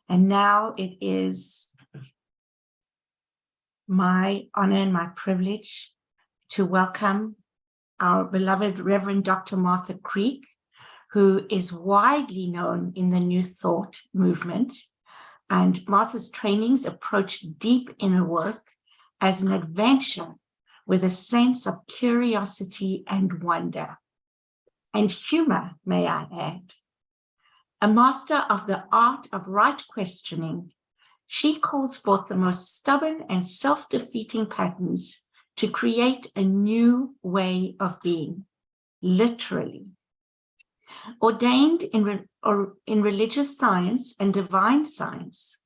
And now it is my honor and my privilege to welcome our beloved Reverend Dr. Martha Creek, who is widely known in the New Thought movement. And Martha's trainings approach deep inner work as an adventure with a sense of curiosity and wonder, and humor, may I add. A master of the art of right questioning, she calls forth the most stubborn and self-defeating patterns to create a new way of being, literally. Ordained in religious science and divine science,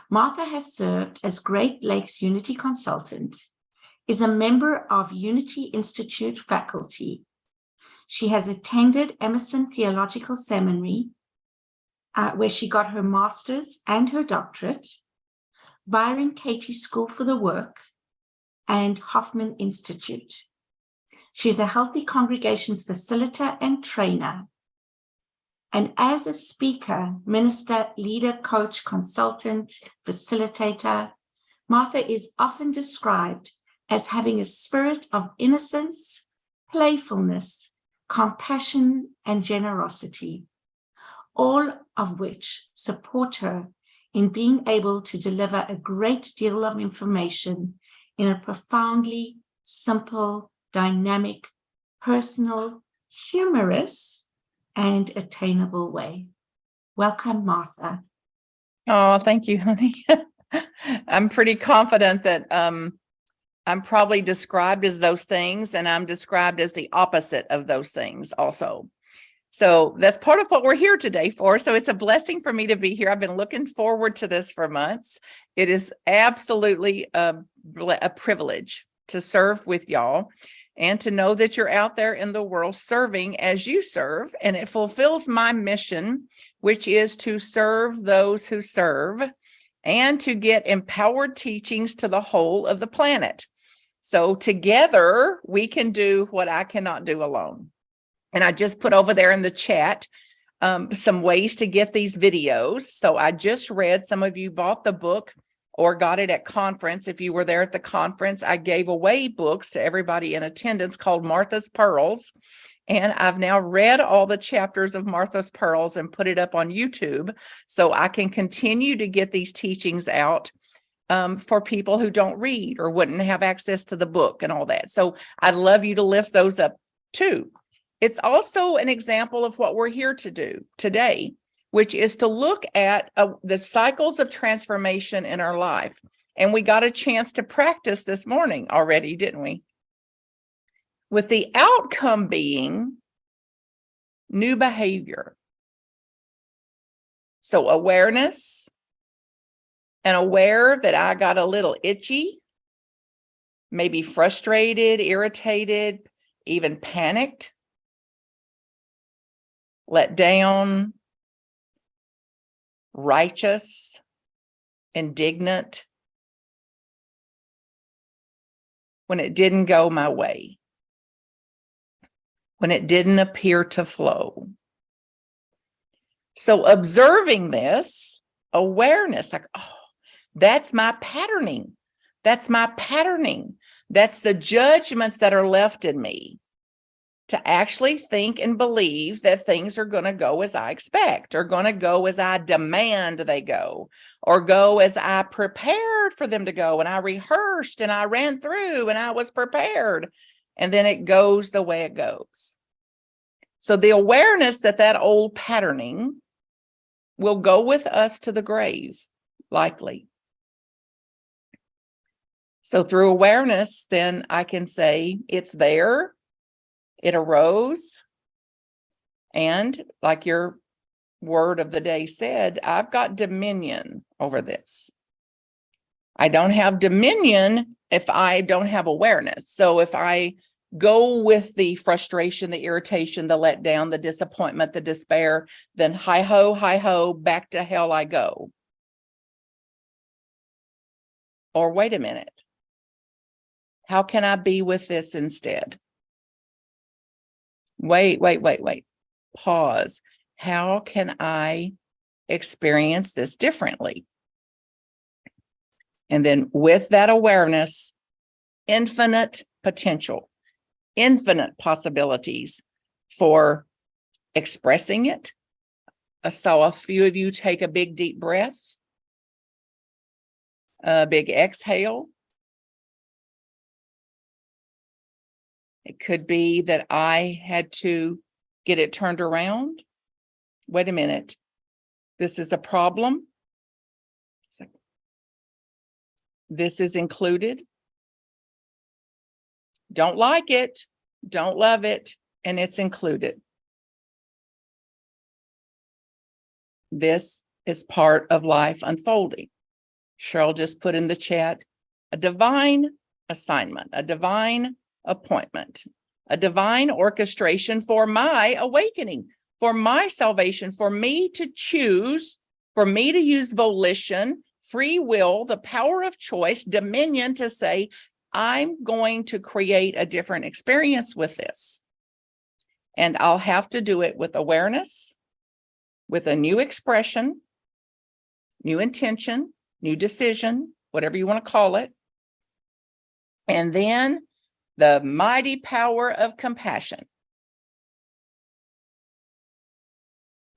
Martha has served as Great Lakes Unity Consultant, is a member of Unity Institute faculty. She has attended Emerson Theological Seminary, where she got her master's and her doctorate, Byron Katie School for the Work, and Hoffman Institute. She's a Healthy Congregations facilitator and trainer. And as a speaker, minister, leader, coach, consultant, facilitator, Martha is often described as having a spirit of innocence, playfulness, compassion, and generosity, all of which support her in being able to deliver a great deal of information in a profoundly simple, dynamic, personal, humorous, and attainable way. Welcome, Martha. Oh, thank you, honey. I'm pretty confident that I'm probably described as those things, and I'm described as the opposite of those things also. So that's part of what we're here today for. So it's a blessing for me to be here. I've been looking forward to this for months. It is absolutely a privilege to serve with y'all and to know that you're out there in the world serving as you serve. And it fulfills my mission, which is to serve those who serve and to get empowered teachings to the whole of the planet. So together we can do what I cannot do alone. And I just put over there in the chat some ways to get these videos. So I just read, some of you bought the book or got it at conference. If you were there at the conference, I gave away books to everybody in attendance called Martha's Pearls. And I've now read all the chapters of Martha's Pearls and put it up on YouTube so I can continue to get these teachings out for people who don't read or wouldn't have access to the book and all that. So I'd love you to lift those up too. It's also an example of what we're here to do today, which is to look at the cycles of transformation in our life. And we got a chance to practice this morning already, didn't we? With the outcome being new behavior. So awareness, and aware that I got a little itchy, maybe frustrated, irritated, even panicked, let down, righteous, indignant, when it didn't go my way, when it didn't appear to flow. So observing this, awareness, like, oh, that's my patterning. That's my patterning. That's the judgments that are left in me to actually think and believe that things are going to go as I expect, or going to go as I demand they go, or go as I prepared for them to go, and I rehearsed and I ran through and I was prepared, and then it goes the way it goes. So the awareness that that old patterning will go with us to the grave, likely. So through awareness, then I can say it's there. It arose, and like your word of the day said, I've got dominion over this. I don't have dominion if I don't have awareness. So if I go with the frustration, the irritation, the letdown, the disappointment, the despair, then hi ho, back to hell I go. Or wait a minute, how can I be with this instead? Wait. Pause. How can I experience this differently. And then with that awareness, infinite potential, infinite possibilities for expressing it. I saw a few of you take a big deep breath, a big exhale. It could be that I had to get it turned around. Wait a minute. This is a problem. This is included. Don't like it, don't love it, and it's included. This is part of life unfolding. Cheryl just put in the chat a divine assignment, a divine appointment, a divine orchestration for my awakening, for my salvation, for me to choose, for me to use volition, free will, the power of choice, dominion to say, I'm going to create a different experience with this. And I'll have to do it with awareness, with a new expression, new intention, new decision, whatever you want to call it. And then the mighty power of compassion.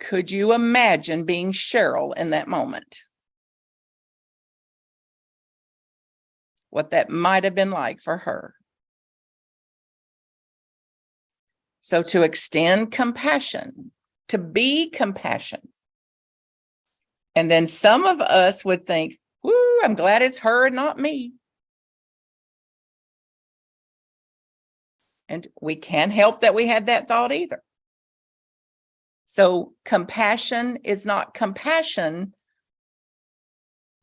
Could you imagine being Cheryl in that moment? What that might have been like for her. So to extend compassion, to be compassion. And then some of us would think, whoo, I'm glad it's her and not me. And we can't help that we had that thought either. So compassion is not compassion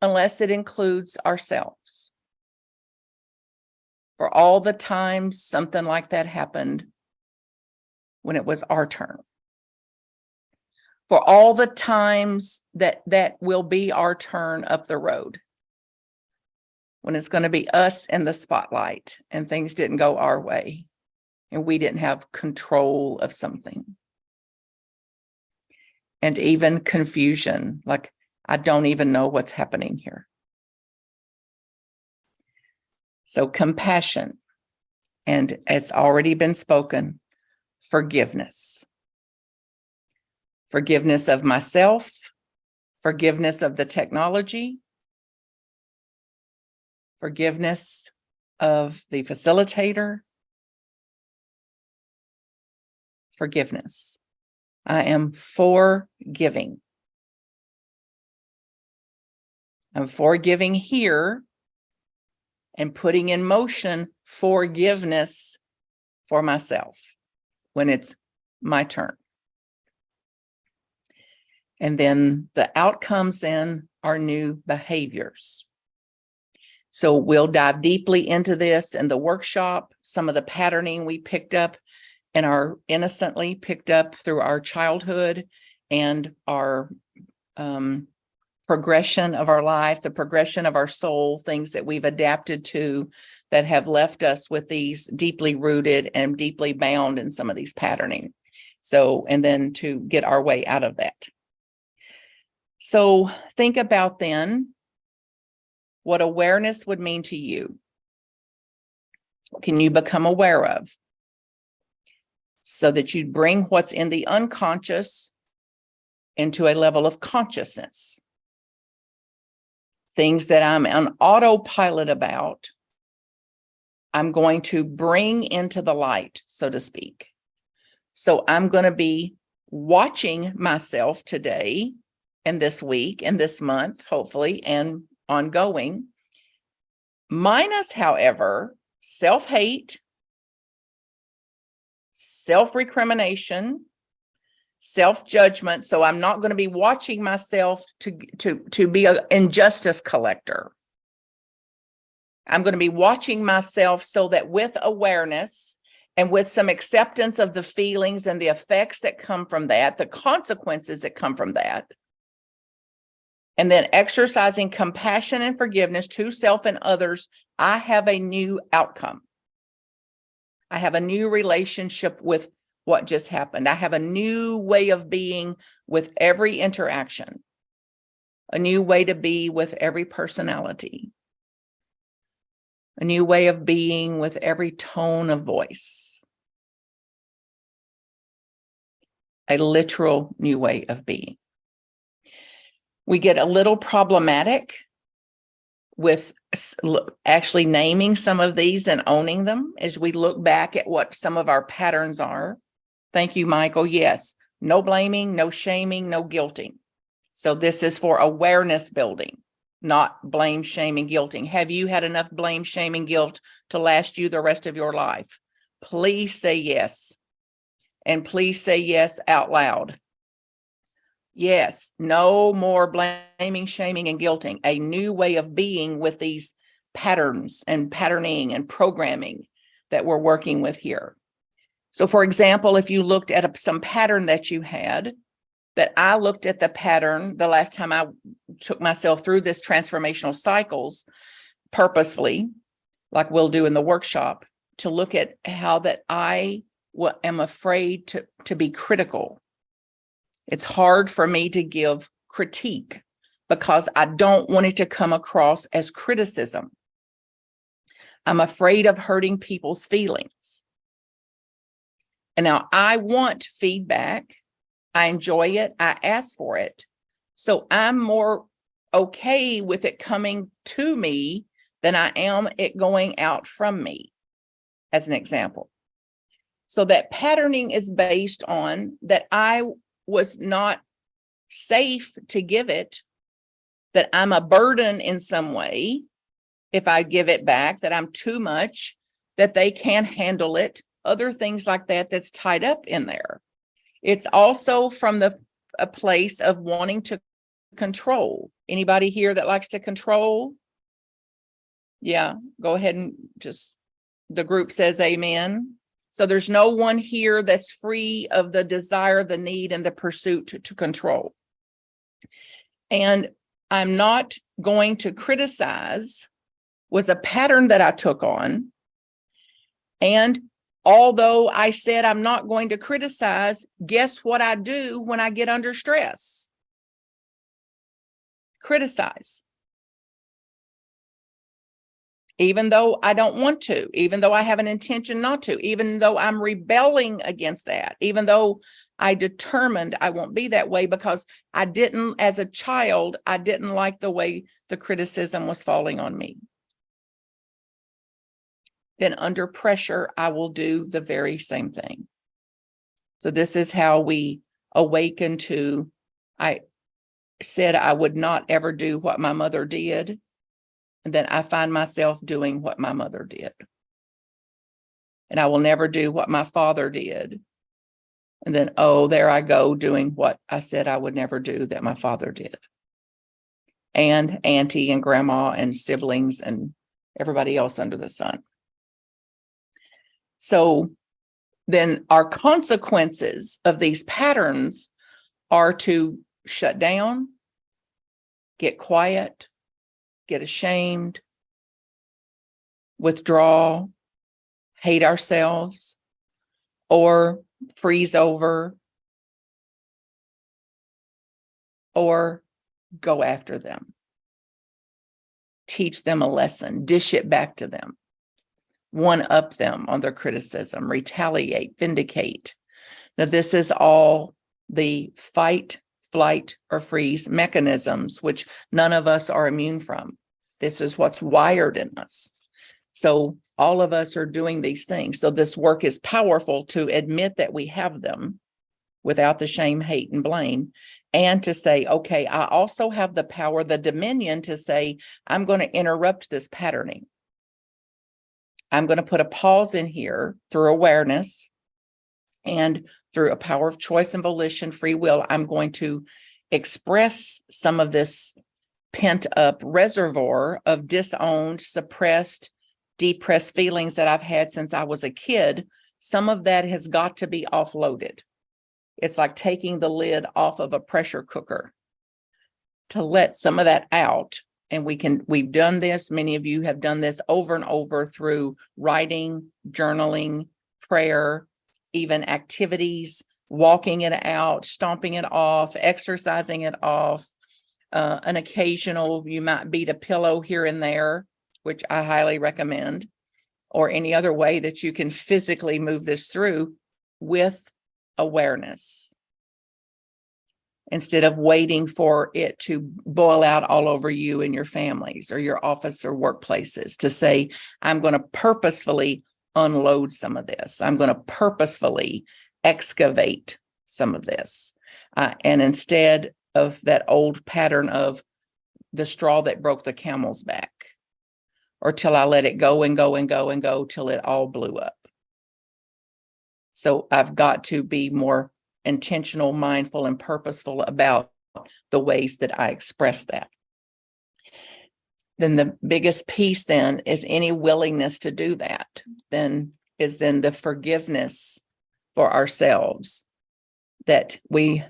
unless it includes ourselves. For all the times something like that happened when it was our turn. For all the times that will be our turn up the road. When it's going to be us in the spotlight and things didn't go our way and we didn't have control of something. And even confusion, like I don't even know what's happening here. So compassion, and it's already been spoken, forgiveness. Forgiveness of myself, forgiveness of the technology, forgiveness of the facilitator, forgiveness. I am forgiving. I'm forgiving here and putting in motion forgiveness for myself when it's my turn. And then the outcomes then are new behaviors. So we'll dive deeply into this in the workshop, some of the patterning we picked up and are innocently picked up through our childhood and our progression of our life, the progression of our soul, things that we've adapted to that have left us with these deeply rooted and deeply bound in some of these patterning. So, and then to get our way out of that. So think about then what awareness would mean to you. What can you become aware of? So that you bring what's in the unconscious into a level of consciousness. Things that I'm on autopilot about, I'm going to bring into the light, so to speak. So I'm going to be watching myself today and this week and this month, hopefully, and ongoing. Minus, however, self-hate, self-recrimination, self-judgment. So I'm not going to be watching myself to be an injustice collector. I'm going to be watching myself so that with awareness and with some acceptance of the feelings and the effects that come from that, the consequences that come from that, and then exercising compassion and forgiveness to self and others, I have a new outcome. I have a new relationship with what just happened. I have a new way of being with every interaction. a new way to be with every personality, a new way of being with every tone of voice, a literal new way of being. We get a little problematic with actually naming some of these and owning them as we look back at what some of our patterns are. Thank you, Michael. Yes, no blaming, no shaming, no guilting. So this is for awareness building, not blame, shaming, guilting. Have you had enough blame, shaming, guilt to last you the rest of your life? Please say yes. And please say yes out loud. Yes, no more blaming, shaming, and guilting. A new way of being with these patterns and patterning and programming that we're working with here. So for example, if you looked at some pattern that you had, that I looked at the pattern the last time I took myself through this transformational cycles purposefully, like we'll do in the workshop, to look at how that I am afraid to be critical. It's hard for me to give critique because I don't want it to come across as criticism. I'm afraid of hurting people's feelings. And now I want feedback. I enjoy it. I ask for it. So I'm more okay with it coming to me than I am it going out from me, as an example. So that patterning is based on that I was not safe to give it, that I'm a burden in some way if I give it back, that I'm too much, that they can't handle it, other things like that that's tied up in there. It's also from a place of wanting to control. Anybody here that likes to control? Yeah, go ahead and just, the group says amen. So there's no one here that's free of the desire, the need, and the pursuit to control. And I'm not going to criticize was a pattern that I took on. And although I said I'm not going to criticize, guess what I do when I get under stress? Criticize. Even though I don't want to, even though I have an intention not to, even though I'm rebelling against that, even though I determined I won't be that way because I didn't, as a child, I didn't like the way the criticism was falling on me. Then under pressure, I will do the very same thing. So this is how we awaken to, I said I would not ever do what my mother did. And then I find myself doing what my mother did. And I will never do what my father did. And then, oh, there I go doing what I said I would never do that my father did. And auntie and grandma and siblings and everybody else under the sun. So then our consequences of these patterns are to shut down, get quiet, get ashamed, withdraw, hate ourselves, or freeze over, or go after them. Teach them a lesson, dish it back to them, one-up them on their criticism, retaliate, vindicate. Now, this is all the fight, flight, or freeze mechanisms, which none of us are immune from. This is what's wired in us. So all of us are doing these things. So this work is powerful to admit that we have them without the shame, hate, and blame, and to say, okay, I also have the power, the dominion to say, I'm going to interrupt this patterning. I'm going to put a pause in here through awareness and through a power of choice and volition, free will. I'm going to express some of this pent up reservoir of disowned, suppressed, depressed feelings that I've had since I was a kid. Some of that has got to be offloaded. It's like taking the lid off of a pressure cooker to let some of that out. And we've done this. Many of you have done this over and over through writing, journaling, prayer, even activities, walking it out, stomping it off, exercising it off, An occasional, you might beat a pillow here and there, which I highly recommend, or any other way that you can physically move this through with awareness, instead of waiting for it to boil out all over you and your families or your office or workplaces, to say, I'm going to purposefully unload some of this. I'm going to purposefully excavate some of this. And instead of that old pattern of the straw that broke the camel's back, or till I let it go and go and go and go till it all blew up. So I've got to be more intentional, mindful, and purposeful about the ways that I express that. Then the biggest piece then, if any willingness to do that, then is then the forgiveness for ourselves that we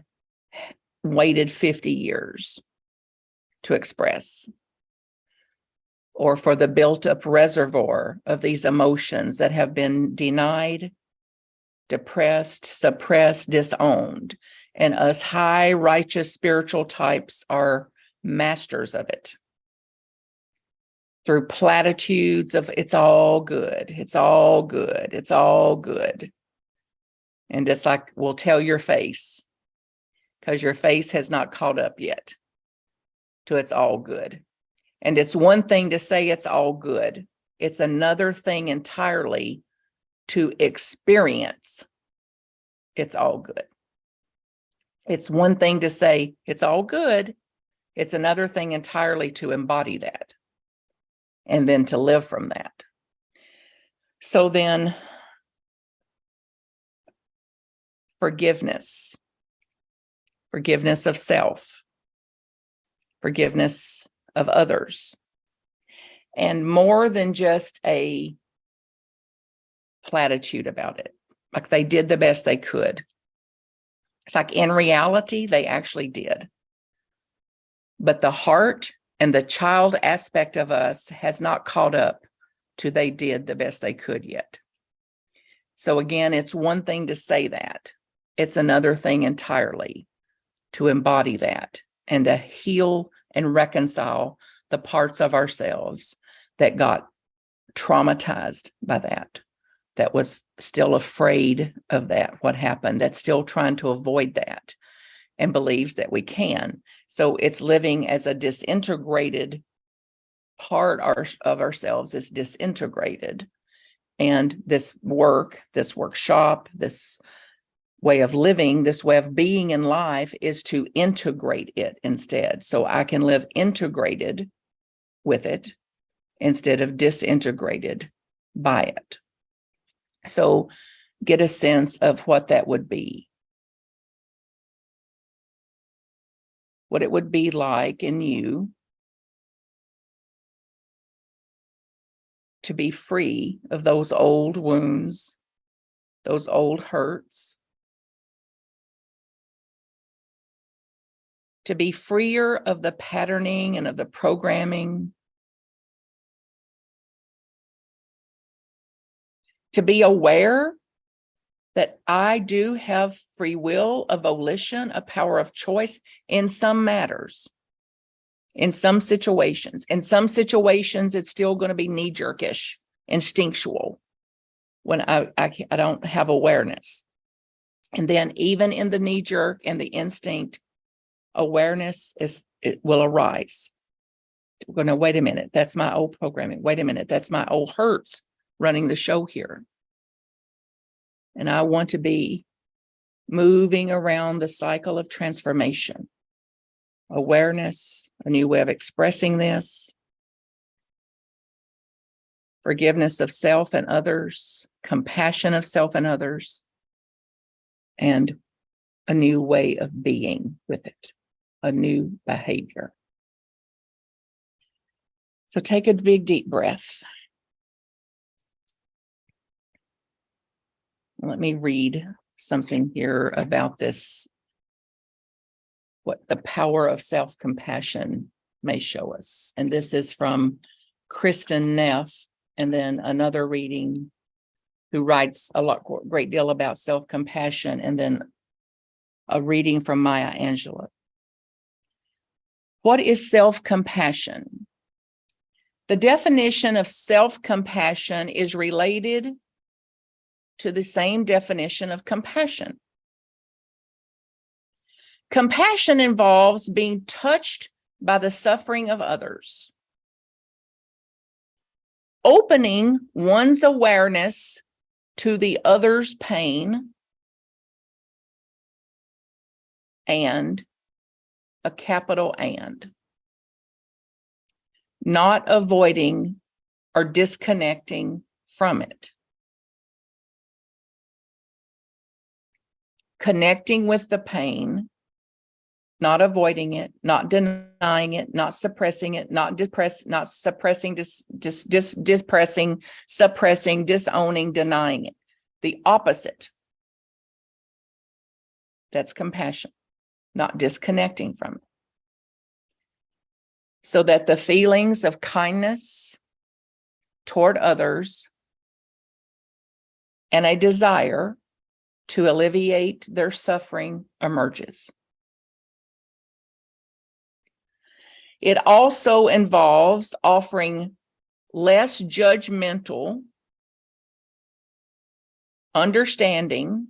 waited 50 years to express, or for the built-up reservoir of these emotions that have been denied, depressed, suppressed, disowned. And us high righteous spiritual types are masters of it. Through platitudes of it's all good, it's all good, it's all good. And it's like, we'll tell your face, because your face has not caught up yet to it's all good. And it's one thing to say it's all good. It's another thing entirely to experience it's all good. It's one thing to say it's all good. It's another thing entirely to embody that and then to live from that. So then forgiveness of self, forgiveness of others, and more than just a platitude about it. Like they did the best they could. It's like in reality, they actually did. But the heart and the child aspect of us has not caught up to they did the best they could yet. So again, it's one thing to say that. It's another thing entirely to embody that and to heal and reconcile the parts of ourselves that got traumatized by that was still afraid of that, what happened, that's still trying to avoid that and believes that we can. So it's living as a disintegrated part of ourselves is disintegrated. And this workshop, this way of living, this way of being in life is to integrate it instead. So I can live integrated with it instead of disintegrated by it. So get a sense of what that would be. What it would be like in you to be free of those old wounds, those old hurts, to be freer of the patterning and of the programming, to be aware that I do have free will, a volition, a power of choice in some matters, in some situations. In some situations, it's still going to be knee-jerkish, instinctual, when I don't have awareness. And then even in the knee-jerk and the instinct, awareness will arise. We're going to, wait a minute, that's my old programming. Wait a minute, that's my old hurts running the show here. And I want to be moving around the cycle of transformation. Awareness, a new way of expressing this. Forgiveness of self and others, compassion of self and others, and a new way of being with it, a new behavior. So take a big, deep breath. Let me read something here about this, what the power of self-compassion may show us. And this is from Kristen Neff, and then another reading who writes great deal about self-compassion, and then a reading from Maya Angelou. What is self-compassion? The definition of self-compassion is related to the same definition of compassion. Compassion involves being touched by the suffering of others, opening one's awareness to the other's pain, and a capital and, not avoiding or disconnecting from it. Connecting with the pain, not avoiding it, not denying it, not suppressing it, not suppressing, suppressing, disowning, denying it. The opposite. That's compassion, not disconnecting from it. So that the feelings of kindness toward others and a desire to alleviate their suffering emerges. It also involves offering less judgmental understanding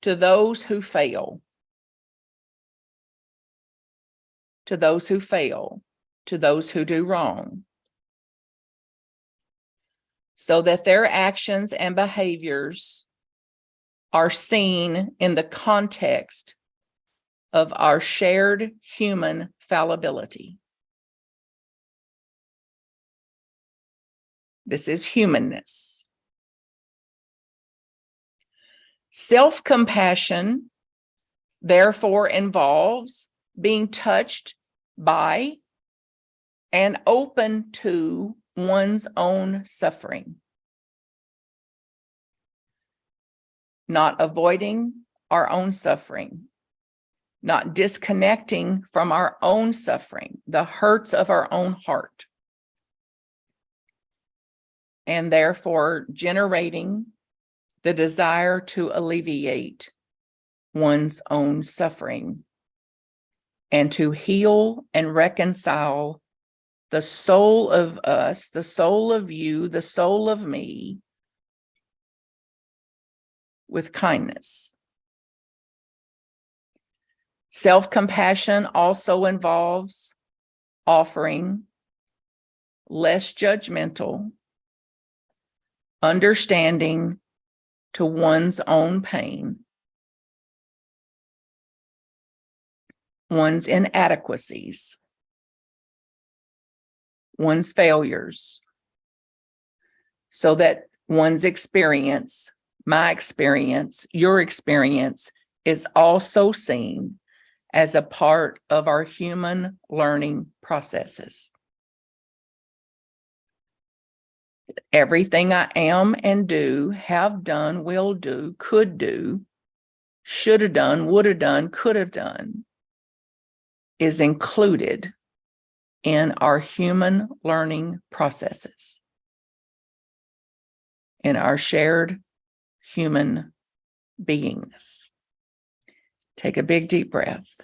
to those who fail, to those who do wrong, so that their actions and behaviors are seen in the context of our shared human fallibility. This is humanness. Self-compassion, therefore, involves being touched by and open to one's own suffering, not avoiding our own suffering, not disconnecting from our own suffering, the hurts of our own heart, and therefore generating the desire to alleviate one's own suffering and to heal and reconcile the soul of us, the soul of you, the soul of me with kindness. Self-compassion also involves offering less judgmental understanding to one's own pain, one's inadequacies, one's failures, so that one's experience, my experience, your experience is also seen as a part of our human learning processes. Everything I am and do, have done, will do, could do, should have done, would have done, could have done, is included in our human learning processes, in our shared human beingness. Take a big deep breath.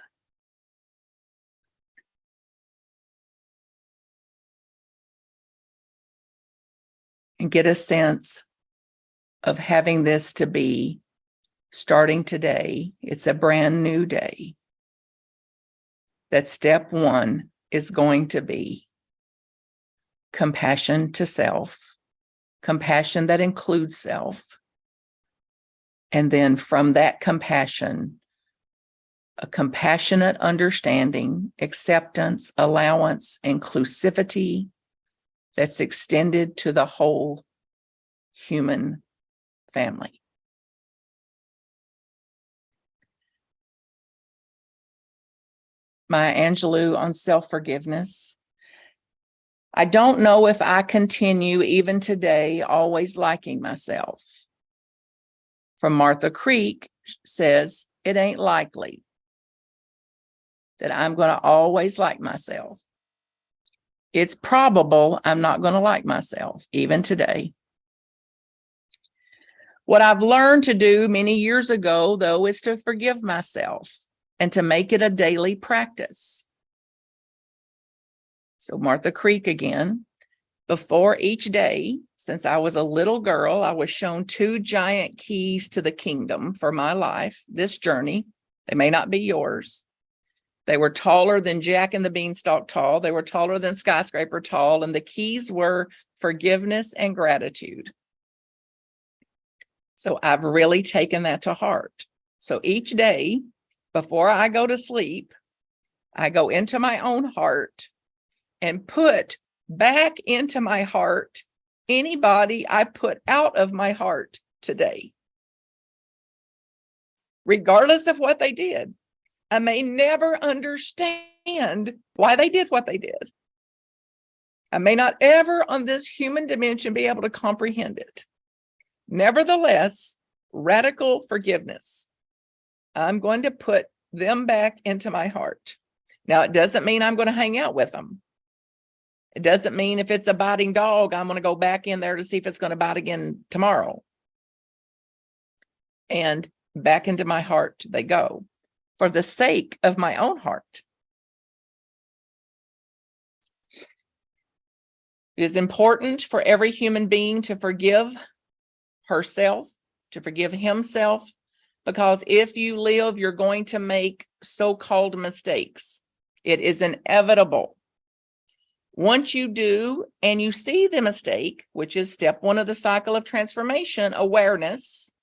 And get a sense of having this to be starting today. It's a brand new day. That step one is going to be compassion to self, compassion that includes self. And then from that compassion, a compassionate understanding, acceptance, allowance, inclusivity that's extended to the whole human family. Maya Angelou on self-forgiveness. I don't know if I continue even today always liking myself. From Martha Creek says, it ain't likely that I'm going to always like myself. It's probable I'm not going to like myself, even today. What I've learned to do many years ago, though, is to forgive myself and to make it a daily practice. So Martha Creek again. Before each day, since I was a little girl, I was shown 2 giant keys to the kingdom for my life, this journey. They may not be yours. They were taller than Jack and the Beanstalk tall. They were taller than skyscraper tall. And the keys were forgiveness and gratitude. So I've really taken that to heart. So each day before I go to sleep, I go into my own heart and put back into my heart anybody I put out of my heart today, regardless of what they did. I may never understand why they did what they did. I may not ever on this human dimension be able to comprehend it. Nevertheless, radical forgiveness. I'm going to put them back into my heart. Now, it doesn't mean I'm going to hang out with them. It doesn't mean if it's a biting dog, I'm going to go back in there to see if it's going to bite again tomorrow. And back into my heart they go for the sake of my own heart. It is important for every human being to forgive herself, to forgive himself, because if you live, you're going to make so-called mistakes. It is inevitable. Once you do and you see the mistake, which is step 1 of the cycle of transformation, awareness,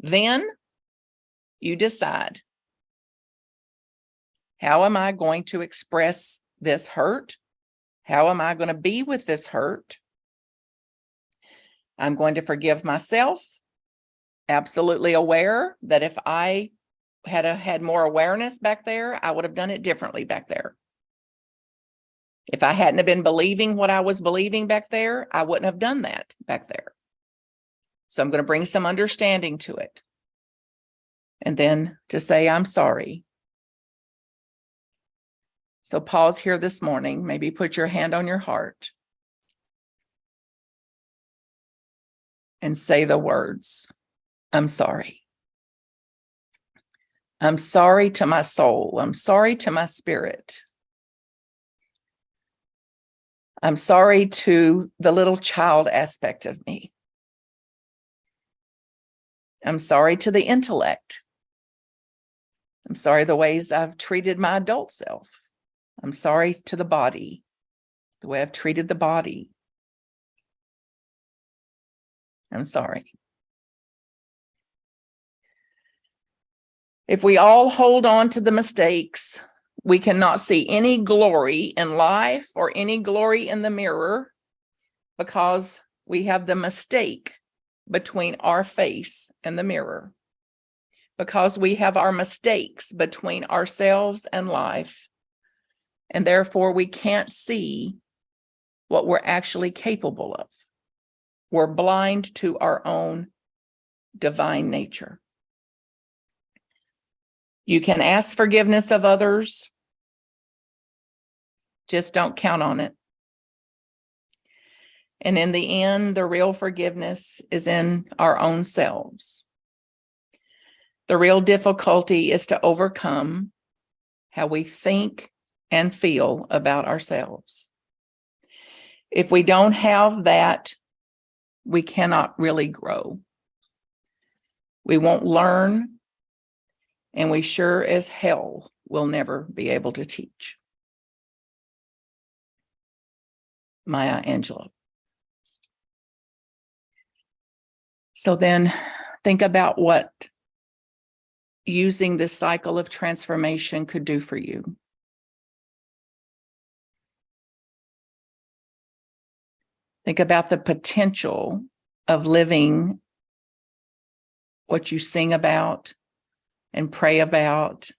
then you decide, how am I going to express this hurt? How am I going to be with this hurt? I'm going to forgive myself, absolutely aware that if I had more awareness back there, I would have done it differently back there. If I hadn't have been believing what I was believing back there, I wouldn't have done that back there. So I'm going to bring some understanding to it. And then to say, I'm sorry. So pause here this morning, maybe put your hand on your heart and say the words, I'm sorry. I'm sorry to my soul. I'm sorry to my spirit. I'm sorry to the little child aspect of me. I'm sorry to the intellect. I'm sorry the ways I've treated my adult self. I'm sorry to the body, the way I've treated the body. I'm sorry. If we all hold on to the mistakes, we cannot see any glory in life or any glory in the mirror, because we have the mistake between our face and the mirror, because we have our mistakes between ourselves and life, and therefore we can't see what we're actually capable of. We're blind to our own divine nature. You can ask forgiveness of others, just don't count on it. And in the end, the real forgiveness is in our own selves. The real difficulty is to overcome how we think and feel about ourselves. If we don't have that, we cannot really grow. We won't learn, and we sure as hell will never be able to teach. Maya Angelou. So then think about what using this cycle of transformation could do for you. Think about the potential of living what you sing about and pray about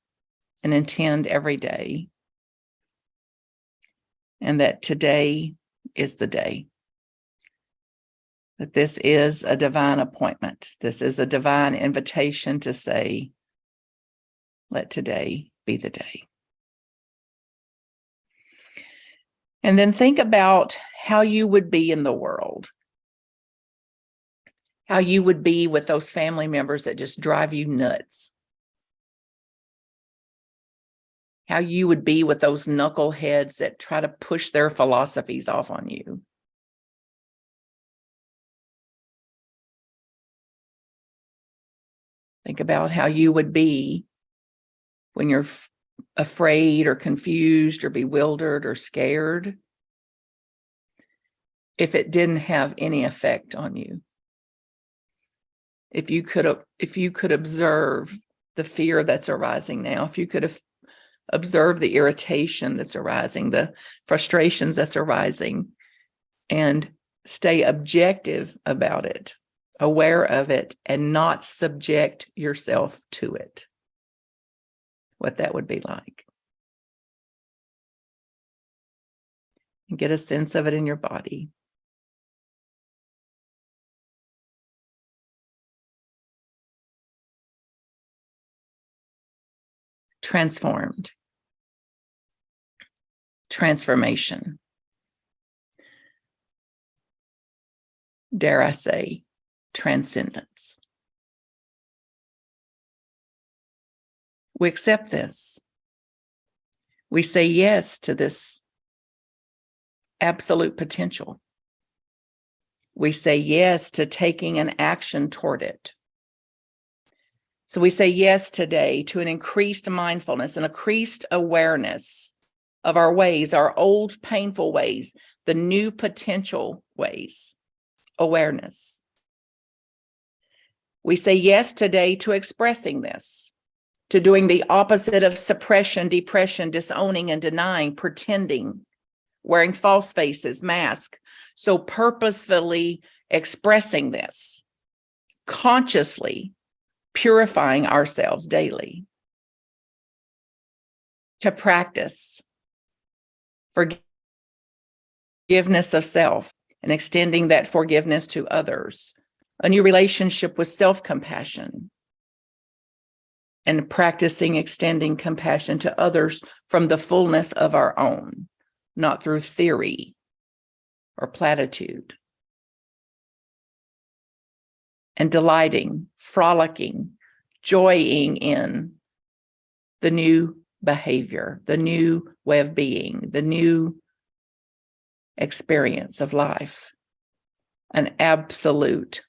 and intend every day. And that today is the day. That this is a divine appointment. This is a divine invitation to say, let today be the day. And then think about how you would be in the world. How you would be with those family members that just drive you nuts. how you would be with those knuckleheads that try to push their philosophies off on you. Think about how you would be when you're afraid or confused or bewildered or scared, if it didn't have any effect on you. If you could observe the fear that's arising now, if you could observe the irritation that's arising, the frustrations that's arising, and stay objective about it, aware of it, and not subject yourself to it, what that would be like. And get a sense of it in your body. Transformed. Transformation. Dare I say, transcendence. We accept this. We say yes to this absolute potential. We say yes to taking an action toward it. So we say yes today to an increased mindfulness, an increased awareness of our ways, our old painful ways, the new potential ways, awareness. We say yes today to expressing this, to doing the opposite of suppression, depression, disowning, and denying, pretending, wearing false faces, masks. So purposefully expressing this, consciously purifying ourselves daily, to practice forgiveness of self and extending that forgiveness to others, a new relationship with self-compassion, and practicing extending compassion to others from the fullness of our own, not through theory or platitude. And delighting, frolicking, joying in the new behavior, the new way of being, the new experience of life, an absolute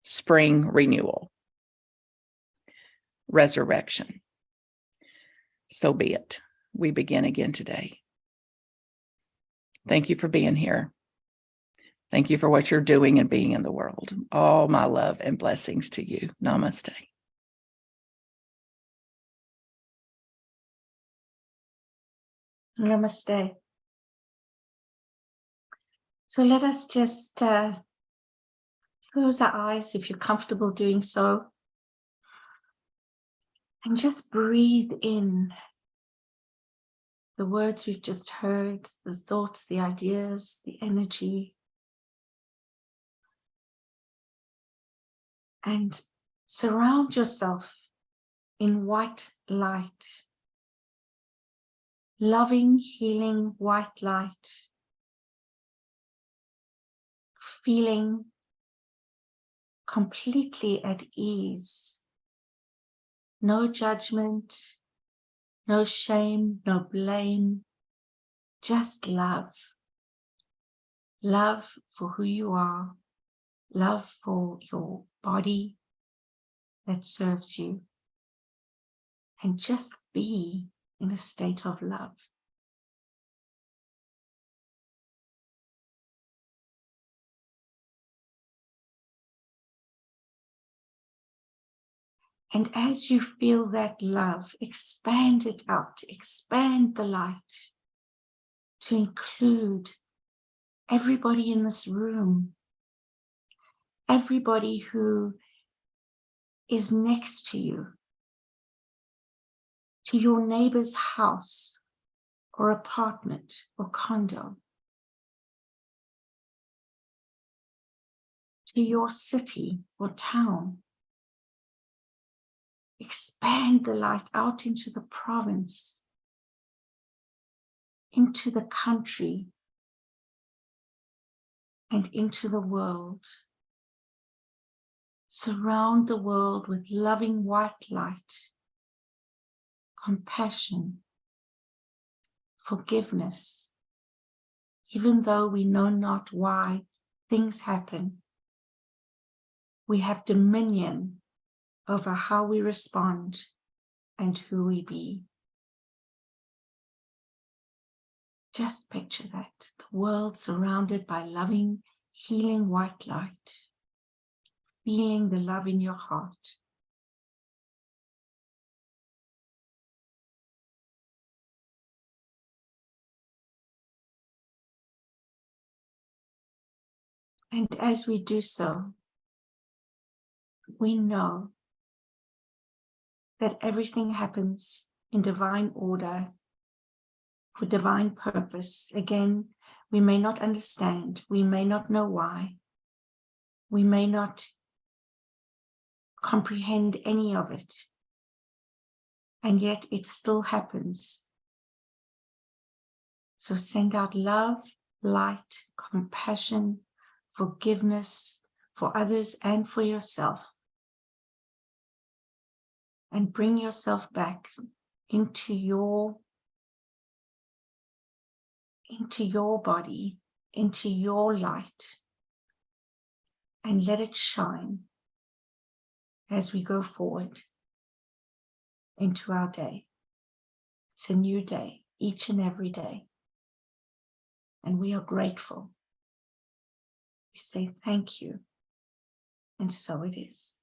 spring renewal, resurrection. So be it. We begin again today. Thank you for being here. Thank you for what you're doing and being in the world. All my love and blessings to you. Namaste. Namaste. So let us just close our eyes if you're comfortable doing so. And just breathe in the words we've just heard, the thoughts, the ideas, the energy. And surround yourself in white light, loving, healing white light, feeling completely at ease. No judgment, no shame, no blame, just love. Love for who you are, love for your body that serves you, and just be in a state of love. And as you feel that love, expand it out, expand the light to include everybody in this room, everybody who is next to you, to your neighbor's house or apartment or condo, to your city or town. Expand the light out into the province, into the country, and into the world. Surround the world with loving white light, compassion, forgiveness, even though we know not why things happen. We have dominion over how we respond and who we be. Just picture that, the world surrounded by loving, healing white light, feeling the love in your heart. And as we do so, we know that everything happens in divine order, for divine purpose. Again, we may not understand, we may not know why, we may not comprehend any of it, and yet it still happens. So send out love, light, compassion, forgiveness for others and for yourself, and bring yourself back into your body, into your light, and let it shine as we go forward into our day. It's a new day, each and every day, and we are grateful. We say thank you, and so it is.